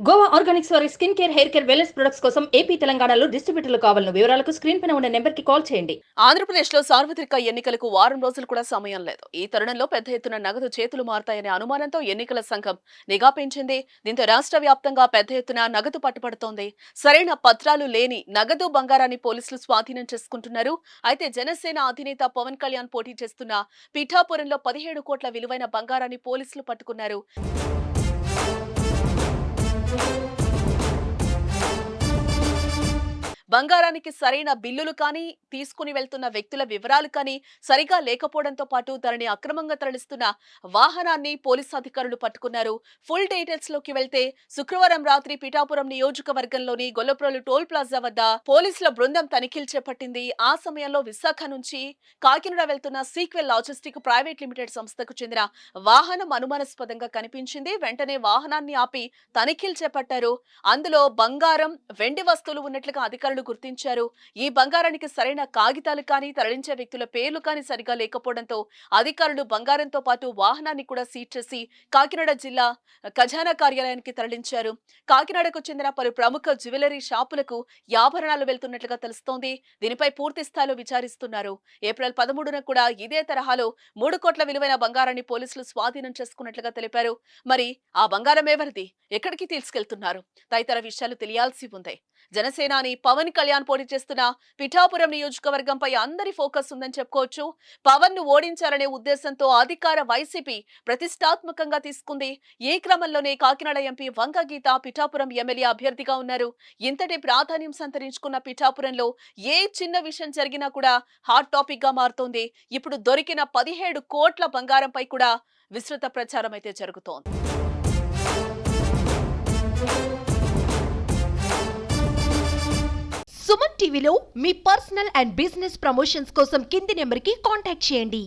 Goa Organics వారి skin care, hair care, wellness products కోసం AP, తెలంగాణలో డిస్ట్రిబ్యూటర్లు కావాలను వివరాలకు స్క్రీన్ పైన ఉన్న నెంబర్కి కాల్ చేయండి. ఆంధ్రప్రదేశ్లో సార్వత్రిక ఎన్నికలకు వారం రోజులు కూడా సమయం లేదు. ఈ తరుణంలో పెద్ద ఎత్తున నగదు చేతులు మారతాయనే అనుమానంతో ఎన్నికల సంఘం నిఘా పెంచింది. దీంతో రాష్ట్ర వ్యాప్తంగా పెద్ద ఎత్తున నగదు పట్టుబడుతోంది. సరైన పత్రాలు లేని నగదు, బంగారాన్ని పోలీసులు స్వాధీనం చేసుకుంటున్నారు. అయితే జనసేన అధినేత పవన్ కళ్యాణ్ పోటీ చేస్తున్న పిఠాపురంలో 17 కోట్ల విలువైన బంగారాన్ని పోలీసులు పట్టుకున్నారు. బంగారానికి సరైన బిల్లులు కానీ, తీసుకుని వెళ్తున్న వ్యక్తుల వివరాలు కానీ సరిగా లేకపోవడంతో పాటు దానిని అక్రమంగా తరలిస్తున్న వాహనాన్ని పోలీసు అధికారులు పట్టుకున్నారు. ఫుల్ డీటెయిల్స్ లోకి వెళ్తే శుక్రవారం రాత్రి పిఠాపురం నియోజకవర్గంలోని గొల్లప్రోలు టోల్ ప్లాజా వద్ద పోలీసుల బృందం తనిఖీలు చేపట్టింది. ఆ సమయంలో విశాఖ నుంచి కాకినాడ వెళ్తున్న సీక్వెల్ లాజిస్టిక్ ప్రైవేట్ లిమిటెడ్ సంస్థకు చెందిన వాహనం అనుమానాస్పదంగా కనిపించింది. వెంటనే వాహనాన్ని ఆపి తనిఖీలు చేపట్టారు. అందులో బంగారం, వెండి వస్తువులు ఉన్నట్లుగా అధికారులు గుర్తించారు. ఈ బంగారానికి సరైన కాగితాలు కానీ, తరలించే వ్యక్తుల పేర్లు కానీ సరిగా లేకపోవడంతో అధికారులు బంగారంతో పాటు వాహనాన్ని కూడా సీజ్ చేసి కాకినాడ జిల్లా ఖజానా కార్యాలయానికి తరలించారు. కాకినాడకు చెందిన పలు ప్రముఖ జ్యువెలరీ షాపులకు ఆభరణాలు వెళ్తున్నట్లుగా తెలుస్తోంది. దీనిపై పూర్తి స్థాయిలో విచారిస్తున్నారు. ఏప్రిల్ 13న కూడా ఇదే తరహాలో 3 కోట్ల విలువైన బంగారాన్ని పోలీసులు స్వాధీనం చేసుకున్నట్లుగా తెలిపారు. మరి ఆ బంగారం ఎవరిది, ఎక్కడికి తీసుకెళ్తున్నారు తదితర విషయాలు తెలియాల్సి ఉంది. జనసేనాని పవన్ కళ్యాణ్ పోటీ చేస్తున్న పిఠాపురం నియోజకవర్గంపై అందరి ఫోకస్ ఉందని చెప్పుకోవచ్చు. పవన్ ను ఓడించాలనే ఉద్దేశంతో అధికార వైసీపీ ప్రతిష్టాత్మకంగా తీసుకుంది. ఈ క్రమంలోనే కాకినాడ ఎంపీ వంగ గీత పిఠాపురం ఎమ్మెల్యే అభ్యర్థిగా ఉన్నారు. ఇంతటి ప్రాధాన్యం సంతరించుకున్న పిఠాపురంలో ఏ చిన్న విషయం జరిగినా కూడా హాట్ టాపిక్ గా మారుతోంది. ఇప్పుడు దొరికిన 17 కోట్ల బంగారంపై కూడా విస్తృత ప్రచారం అయితే జరుగుతోంది. సుమన్ టీవీలో మీ పర్సనల్ అండ్ బిజినెస్ ప్రమోషన్స్ కోసం కింది నెంబర్కి కాంటాక్ట్ చేయండి.